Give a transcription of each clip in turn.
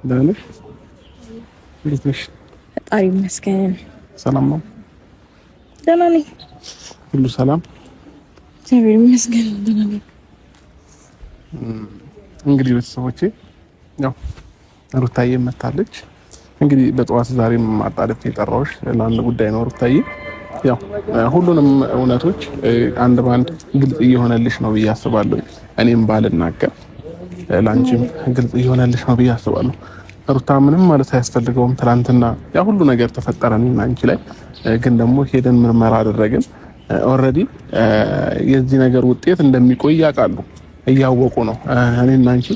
ደህና ነሽ? እንዴት ነሽ? ፈጣሪ ይመስገን። ሰላም ነው? ደህና ነኝ። ሁሉ ሰላም? እግዚአብሔር ይመስገን ደህና ነኝ። እንግዲህ ቤተሰቦቼ ያው ሩታዬ መታለች። እንግዲህ በጠዋት ዛሬም ማጣደፍ የጠራሁሽ ለአንድ ጉዳይ ነው ሩታዬ። ያው ሁሉንም እውነቶች አንድ ባንድ ግልጽ እየሆነልሽ ነው ብዬ አስባለሁ። እኔም ባልናገር ላንቺም ግልጽ እየሆነልሽ ነው ብዬ አስባለሁ። ሩታ ምንም ማለት አያስፈልገውም። ትናንትና ያ ሁሉ ነገር ተፈጠረ እኔና አንቺ ላይ፣ ግን ደግሞ ሄደን ምርመራ አደረግን። ኦልሬዲ የዚህ ነገር ውጤት እንደሚቆይ ያውቃሉ፣ እያወቁ ነው። እኔና አንቺ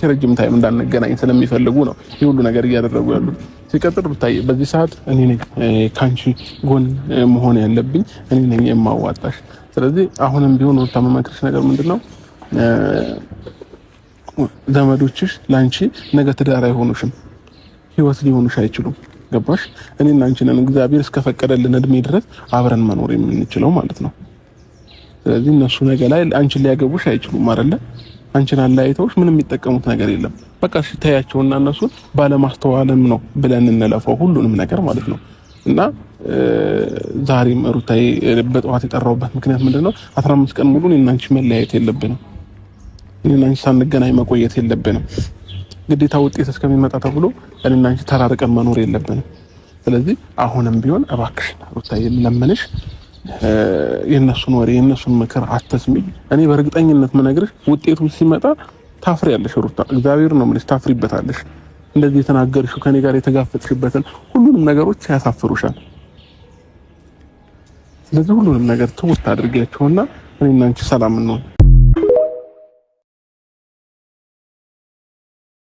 ረጅም ታይም እንዳንገናኝ ስለሚፈልጉ ነው ይህ ሁሉ ነገር እያደረጉ ያሉት። ሲቀጥል ሩታዬ በዚህ ሰዓት እኔ ነኝ ካንቺ ጎን መሆን ያለብኝ፣ እኔ ነኝ የማዋጣሽ። ስለዚህ አሁንም ቢሆን ሩታ መመክርሽ ነገር ምንድነው፣ ዘመዶችሽ ላንቺ ነገ ትዳር አይሆኑሽም፣ ህይወት ሊሆኑሽ አይችሉም። ገባሽ? እኔና አንቺ ነን እግዚአብሔር እስከፈቀደልን እድሜ ድረስ አብረን መኖር የምንችለው ማለት ነው። ስለዚህ እነሱ ነገ ላይ አንቺን ሊያገቡሽ አይችሉም አይደለ? አንቺን አለያይተውሽ ምንም የሚጠቀሙት ነገር የለም። በቃ እሺ ተያቸውና እነሱን ባለማስተዋልም ነው ብለን እንለፈው ሁሉንም ነገር ማለት ነው። እና ዛሬም ሩታዬ በጠዋት የጠራሁበት ምክንያት ምንድነው፣ 15 ቀን ሙሉ እኔና አንቺ መለያየት የለብንም። እኔና አንቺ ሳንገናኝ መቆየት የለብንም። ግዴታ ውጤት እስከሚመጣ ተብሎ እኔና አንቺ ተራርቀን መኖር የለብንም። ስለዚህ አሁንም ቢሆን እባክሽ ሩታዬ ለምንሽ የነሱን ወሬ የነሱን ምክር አትስሚ። እኔ በእርግጠኝነት ምነግርሽ ውጤቱ ሲመጣ ታፍሪያለሽ ሩታ፣ እግዚአብሔር ነው የምልሽ፣ ታፍሪበታለሽ። እንደዚህ የተናገርሽው ከኔ ጋር የተጋፈጥሽበትን ሁሉንም ነገሮች ያሳፍሩሻል። ስለዚህ ሁሉንም ነገር ትውስት አድርጊያቸውና እኔና አንቺ ሰላም እንሆን።